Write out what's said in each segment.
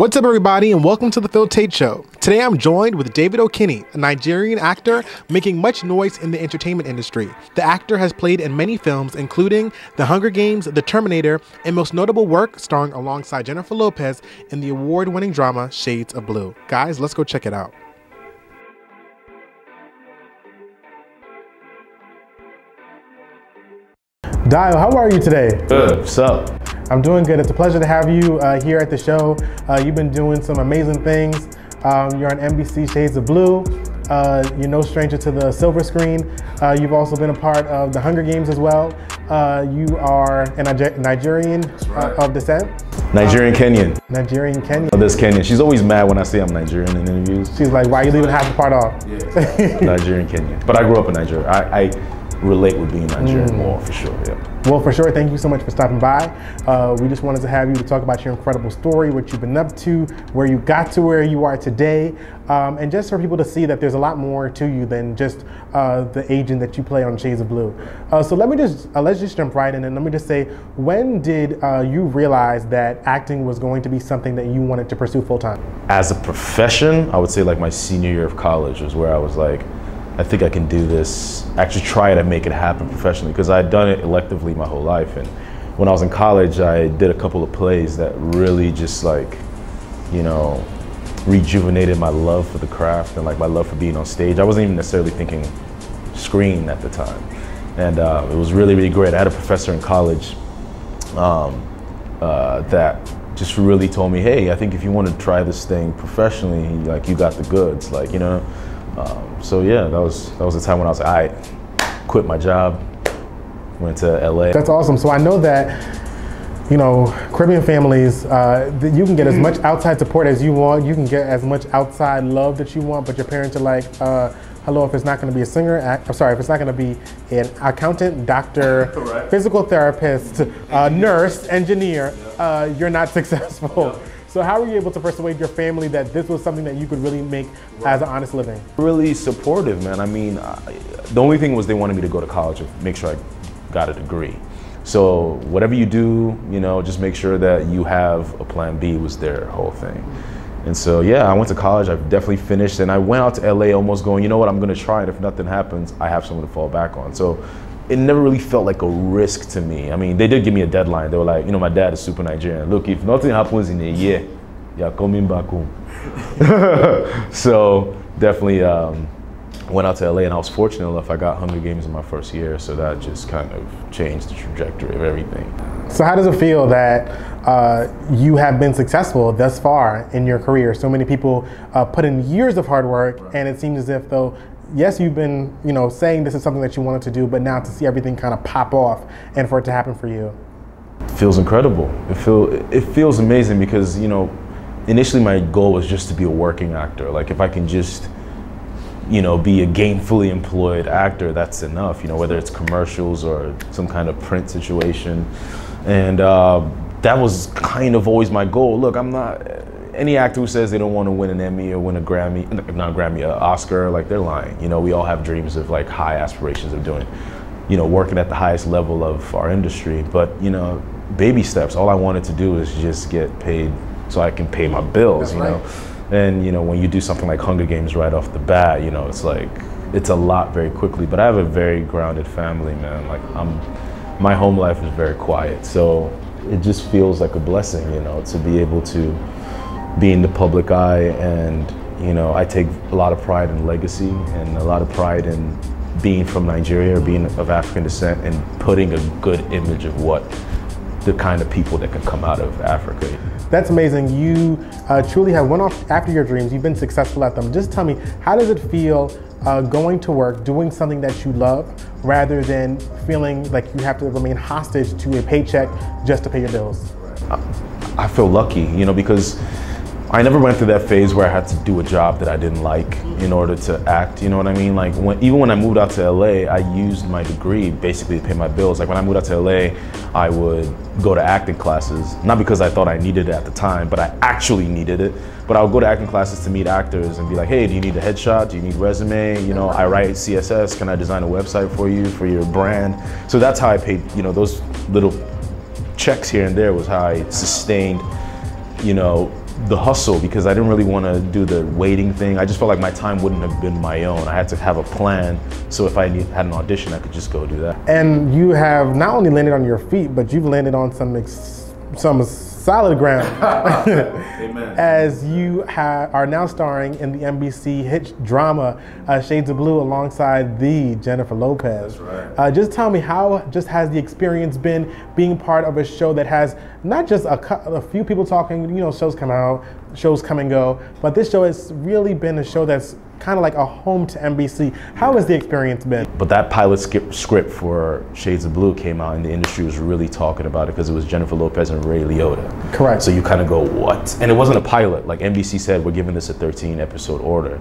What's up, everybody, and welcome to the Taitt Show. Today I'm joined with Dayo Okeyni, a Nigerian actor making much noise in the entertainment industry. The actor has played in many films, including The Hunger Games, The Terminator, and most notable work starring alongside Jennifer Lopez in the award-winning drama Shades of Blue. Guys, let's go check it out. Dayo, how are you today? Good. What's up? I'm doing good. It's a pleasure to have you here at the show. You've been doing some amazing things. You're on NBC Shades of Blue. You're no stranger to the silver screen. You've also been a part of The Hunger Games as well. You are a Nigerian of descent. Nigerian Kenyan. Nigerian Kenyan. Oh, this Kenyan. She's always mad when I say I'm Nigerian in interviews. She's like, why are you leaving half the part off? Yeah. Nigerian Kenyan. But I grew up in Nigeria. I relate with being Nigerian more, for sure, yeah. Well, for sure, thank you so much for stopping by. We just wanted to have you to talk about your incredible story, what you've been up to, where you got to where you are today, and just for people to see that there's a lot more to you than just the agent that you play on Shades of Blue. So let's just jump right in, and let me just say, when did you realize that acting was going to be something that you wanted to pursue full time? As a profession, I would say like my senior year of college was where I was like, I think I can do this, actually try to make it happen professionally, because I'd done it electively my whole life. And when I was in college, I did a couple of plays that really just like, you know, rejuvenated my love for the craft and like my love for being on stage. I wasn't even necessarily thinking screen at the time. And it was really, really great. I had a professor in college that just really told me, hey, I think if you want to try this thing professionally, like you got the goods, like, you know. So yeah, that was the time when I was like, I quit my job, went to LA. That's awesome. So I know that, you know, Caribbean families, you can get as much outside support as you want. You can get as much outside love that you want, but your parents are like, hello, if it's not going to be a singer, I'm sorry, if it's not going to be an accountant, doctor, right, physical therapist, nurse, engineer, you're not successful. Yeah. So how were you able to persuade your family that this was something that you could really make as an honest living? Really supportive, man. I mean, the only thing was they wanted me to go to college and make sure I got a degree. So whatever you do, you know, just make sure that you have a plan B was their whole thing. And so, yeah, I went to college, I definitely finished, and I went out to LA almost going, you know what, I'm gonna try it. If nothing happens, I have someone to fall back on. So it never really felt like a risk to me. I mean, they did give me a deadline. They were like, you know, my dad is super Nigerian. Look, if nothing happens in a year, you're coming back home. So definitely went out to LA, and I was fortunate enough, I got Hunger Games in my first year, so that just kind of changed the trajectory of everything. So how does it feel that you have been successful thus far in your career? So many people put in years of hard work, and it seems as if though, yes, you've been, you know, saying this is something that you wanted to do, but now to see everything kind of pop off and for it to happen for you. It feels incredible. It feels amazing because, you know, initially my goal was just to be a working actor. Like if I can just, you know, be a gainfully employed actor, that's enough, you know, whether it's commercials or some kind of print situation. And that was kind of always my goal. Look, I'm not, any actor who says they don't want to win an Emmy or win a Grammy, not a Grammy, an Oscar, like they're lying. You know, we all have dreams of like high aspirations of doing, you know, working at the highest level of our industry. But, you know, baby steps, all I wanted to do is just get paid so I can pay my bills, you know. And, you know, when you do something like Hunger Games right off the bat, you know, it's like, it's a lot very quickly. But I have a very grounded family, man. Like my home life is very quiet. So it just feels like a blessing, you know, to be able to be in the public eye. And, you know, I take a lot of pride in legacy and a lot of pride in being from Nigeria or being of African descent and putting a good image of what the kind of people that can come out of Africa. That's amazing. You truly have went off after your dreams. You've been successful at them. Just tell me, how does it feel going to work, doing something that you love, rather than feeling like you have to remain hostage to a paycheck just to pay your bills? I feel lucky, you know, because I never went through that phase where I had to do a job that I didn't like in order to act, you know what I mean? Like even when I moved out to LA, I used my degree basically to pay my bills. Like when I moved out to LA, I would go to acting classes, not because I thought I needed it at the time, but I actually needed it. But I would go to acting classes to meet actors and be like, hey, do you need a headshot? Do you need resume? You know, I write CSS, can I design a website for you, for your brand? So that's how I paid, you know, those little checks here and there was how I sustained, you know, the hustle, because I didn't really want to do the waiting thing. I just felt like my time wouldn't have been my own. I had to have a plan, so if I had an audition, I could just go do that. And you have not only landed on your feet, but you've landed on some solid ground. Amen. As you are now starring in the NBC hit drama Shades of Blue alongside the Jennifer Lopez. That's right. Just tell me, how just has the experience been being part of a show that has not just a few people talking, you know, shows come out, shows come and go, but this show has really been a show that's kind of like a home to NBC. How has the experience been? But that pilot script for Shades of Blue came out and the industry was really talking about it because it was Jennifer Lopez and Ray Liotta. Correct. So you kind of go, what? And it wasn't a pilot. Like NBC said, we're giving this a 13 episode order.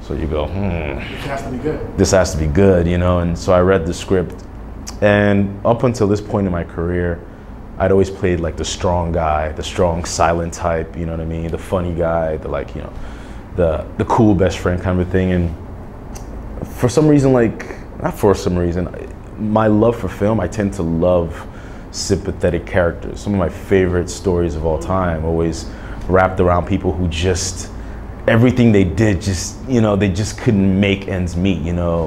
So you go, This has to be good. This has to be good, you know? And so I read the script, and up until this point in my career, I'd always played like the strong guy, the strong silent type, you know what I mean? The funny guy, the like, you know, the cool best friend kind of thing. And for some reason, not for some reason, my love for film, I tend to love sympathetic characters. Some of my favorite stories of all time always wrapped around people who just, everything they did just, you know, they just couldn't make ends meet, you know,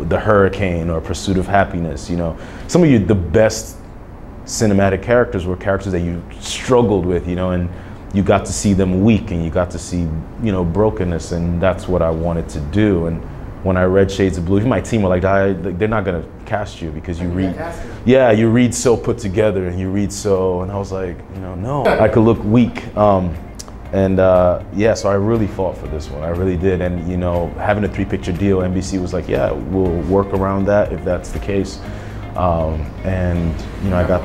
The Hurricane or Pursuit of Happiness, you know. Some of the best cinematic characters were characters that you struggled with, you know, and you got to see them weak and you got to see, you know, brokenness, and that's what I wanted to do. And when I read Shades of Blue, even my team were like, they're not gonna cast you because you read, yeah, you read so put together and you read so, and I was like, you know, no, I could look weak. Yeah, so I really fought for this one, I really did. And you know, having a 3-picture deal, NBC was like, yeah, we'll work around that if that's the case. And you know, I got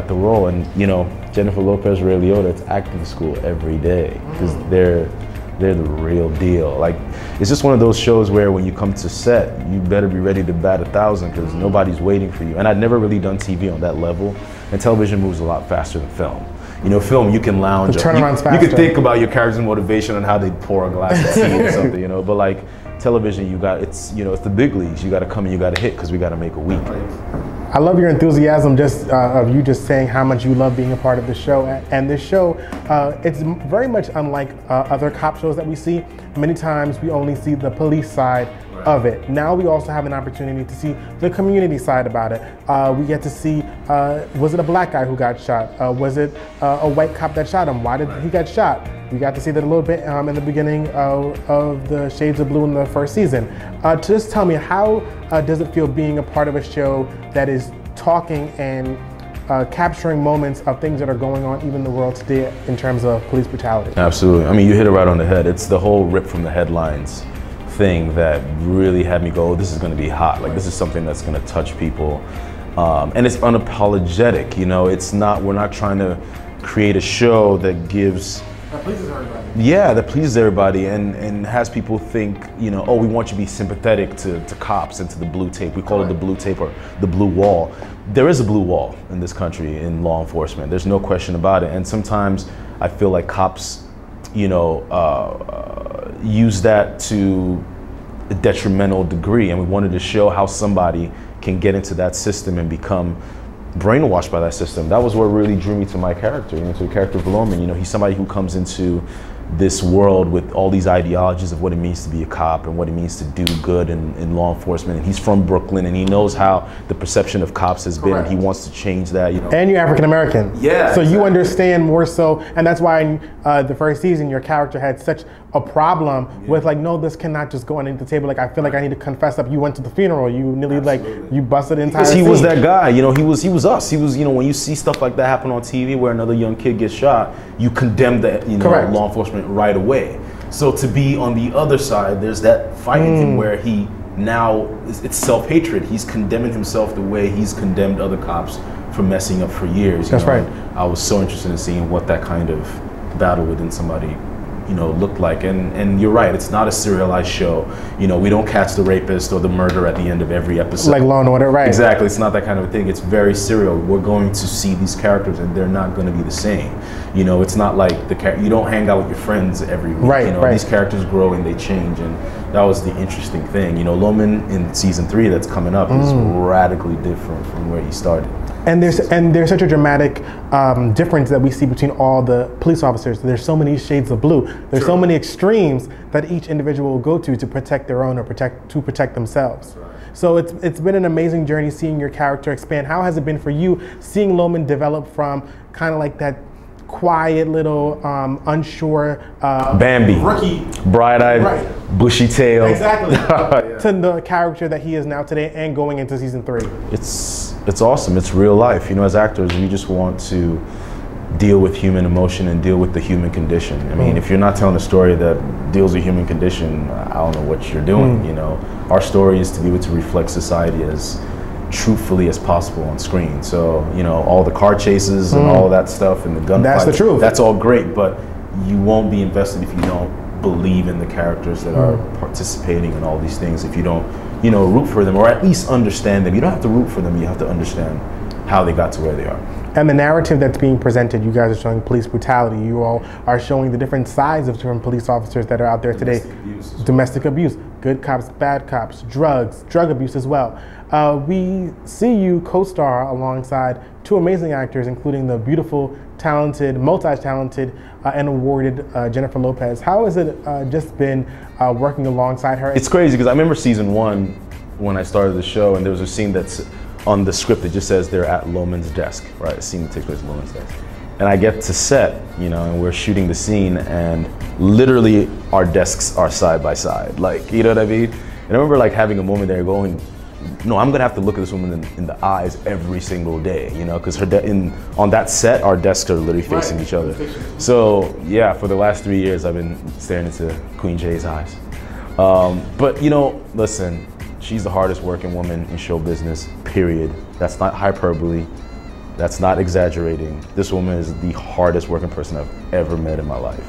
the role. And you know, Jennifer Lopez, Ray Liotta, it's acting school every day because they're the real deal. Like, it's just one of those shows where when you come to set, you better be ready to bat 1,000 because nobody's waiting for you. And I'd never really done TV on that level, and television moves a lot faster than film. You know, film, you can lounge. The turnaround's faster. You can think about your character's motivation and how they pour a glass of tea or something, you know. But like television, it's the big leagues. You got to come and you got to hit because we got to make a week. I love your enthusiasm just of you just saying how much you love being a part of the show. And this show, it's very much unlike other cop shows that we see. Many times we only see the police side of it. Now we also have an opportunity to see the community side about it. We get to see, was it a black guy who got shot? Was it a white cop that shot him? Why did he get shot? We got to see that a little bit in the beginning of the Shades of Blue in the first season. Just tell me, how does it feel being a part of a show that is talking and capturing moments of things that are going on even in the world today in terms of police brutality? Absolutely. I mean, you hit it right on the head. It's the whole rip from the headlines thing that really had me go, oh, this is going to be hot. Like, this is something that's going to touch people. And it's unapologetic, you know. It's not, we're not trying to create a show that gives... That pleases everybody. Yeah, that pleases everybody and has people think, you know, oh, we want you to be sympathetic to cops and to the blue tape. We call it the blue tape or the blue wall. There is a blue wall in this country in law enforcement. There's no question about it. And sometimes I feel like cops, you know, use that to a detrimental degree. And we wanted to show how somebody can get into that system and become brainwashed by that system. That was what really drew me to my character, you know, to the character of Loman. You know, he's somebody who comes into this world with all these ideologies of what it means to be a cop and what it means to do good in law enforcement. And he's from Brooklyn and he knows how the perception of cops has been. And he wants to change that, you know. And you're African American. Yeah. So you understand more so, and that's why in the first season your character had such a problem with like, no, this cannot just go underneath the table. Like, I feel like I need to confess up. You went to the funeral. You nearly like, you busted the entire scene. He was that guy, you know, he was us. He was, you know, when you see stuff like that happen on TV where another young kid gets shot, you condemn that, you know, law enforcement right away. So to be on the other side, there's that fight in him where he now, it's self-hatred. He's condemning himself the way he's condemned other cops for messing up for years. That's right. I was so interested in seeing what that kind of battle within somebody, you know, looked like. And you're right, it's not a serialized show. You know, we don't catch the rapist or the murderer at the end of every episode. Like Law and Order, right? Exactly, it's not that kind of a thing. It's very serial. We're going to see these characters and they're not going to be the same. You know, it's not like you don't hang out with your friends every week. Right, you know, these characters grow and they change, and that was the interesting thing. You know, Loman in season 3 that's coming up is radically different from where he started. And there's such a dramatic difference that we see between all the police officers. There's so many shades of blue. There's so many extremes that each individual will go to protect their own or to protect themselves. Right. So it's been an amazing journey seeing your character expand. How has it been for you seeing Loman develop from kind of like that quiet little unsure Bambi, rookie, bright-eyed, right, bushy tail, exactly, to the character that he is now today and going into season 3? It's awesome. It's real life. You know, as actors, we just want to deal with human emotion and deal with the human condition. I mean, if you're not telling a story that deals with human condition, I don't know what you're doing. You know, our story is to be able to reflect society as truthfully as possible on screen. So, you know, all the car chases and all that stuff and the gunfights, that's the truth. That's all great, but you won't be invested if you don't believe in the characters that are participating in all these things. If you don't, you know, root for them or at least understand them. You don't have to root for them, you have to understand how they got to where they are. And the narrative that's being presented, you guys are showing police brutality. You all are showing the different sides of different police officers that are out there today. Domestic abuse, good cops, bad cops, drugs, drug abuse as well. We see you co-star alongside 2 amazing actors, including the beautiful, talented, multi-talented, and awarded Jennifer Lopez. How has it just been working alongside her? It's crazy because I remember season 1 when I started the show, and there was a scene that's on the script that just says they're at Loman's desk, right? A scene that takes place at Loman's desk. And I get to set, you know, and we're shooting the scene, and literally our desks are side by side. Like, you know what I mean? And I remember like having a moment there going, no, I'm gonna have to look at this woman in the eyes every single day, you know, because on that set, our desks are literally facing each other. So yeah, for the last 3 years, I've been staring into Queen J's eyes. But you know, listen, she's the hardest working woman in show business, period. That's not hyperbole. That's not exaggerating. This woman is the hardest working person I've ever met in my life.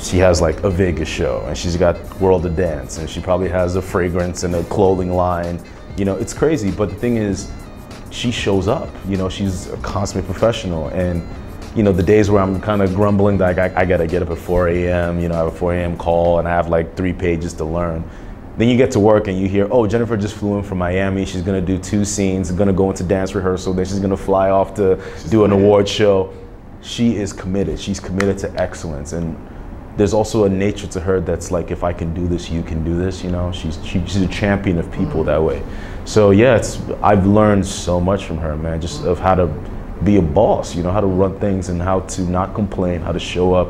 She has like a Vegas show, and she's got World of Dance, and she probably has a fragrance and a clothing line. You know, it's crazy, but the thing is, she shows up. You know, she's a consummate professional, and you know, the days where I'm kind of grumbling that I gotta get up at 4 a.m., you know, I have a 4 a.m. call and I have like 3 pages to learn. Then you get to work and you hear, oh, Jennifer just flew in from Miami. She's gonna do 2 scenes, gonna go into dance rehearsal, then she's gonna fly off to do an award show. She is committed. She's committed to excellence. And there's also a nature to her that's like, if I can do this, you can do this, you know? She's a champion of people that way. So yeah, I've learned so much from her, man, just of how to be a boss, you know, how to run things and how to not complain, how to show up,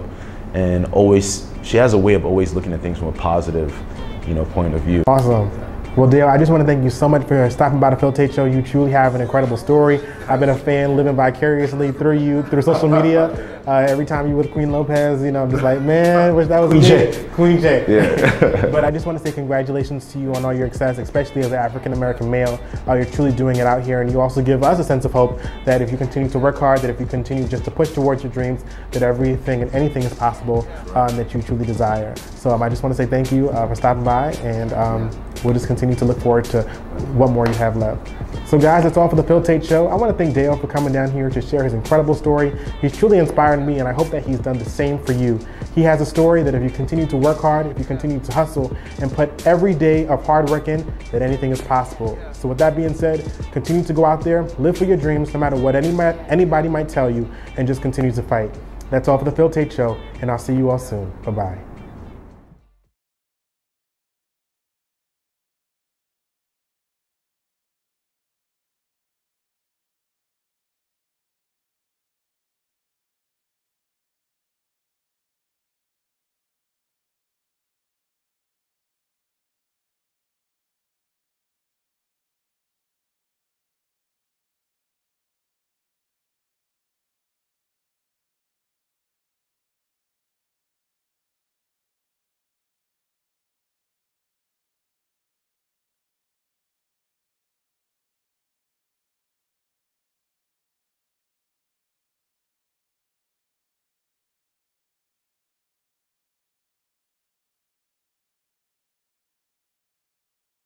and always, she has a way of always looking at things from a positive, you know, point of view. Awesome. Well, Dayo, I just want to thank you so much for stopping by the Phil Taitt Show. You truly have an incredible story. I've been a fan living vicariously through you, through social media. Every time you with Queen Lopez, you know, I'm just like, man, wish that was Queen J. Queen J. Yeah. But I just want to say congratulations to you on all your success, especially as an African-American male. You're truly doing it out here, and you also give us a sense of hope that if you continue to work hard, that if you continue just to push towards your dreams, that everything and anything is possible that you truly desire. So I just want to say thank you for stopping by, and we'll just continue to look forward to what more you have left. So guys, that's all for the Phil Taitt Show. I want to thank Dayo for coming down here to share his incredible story. He's truly inspired me, and I hope that he's done the same for you. He has a story that if you continue to work hard, if you continue to hustle, and put every day of hard work in, that anything is possible. So with that being said, continue to go out there, live for your dreams, no matter what anybody might tell you, and just continue to fight. That's all for the Phil Taitt Show, and I'll see you all soon. Bye-bye.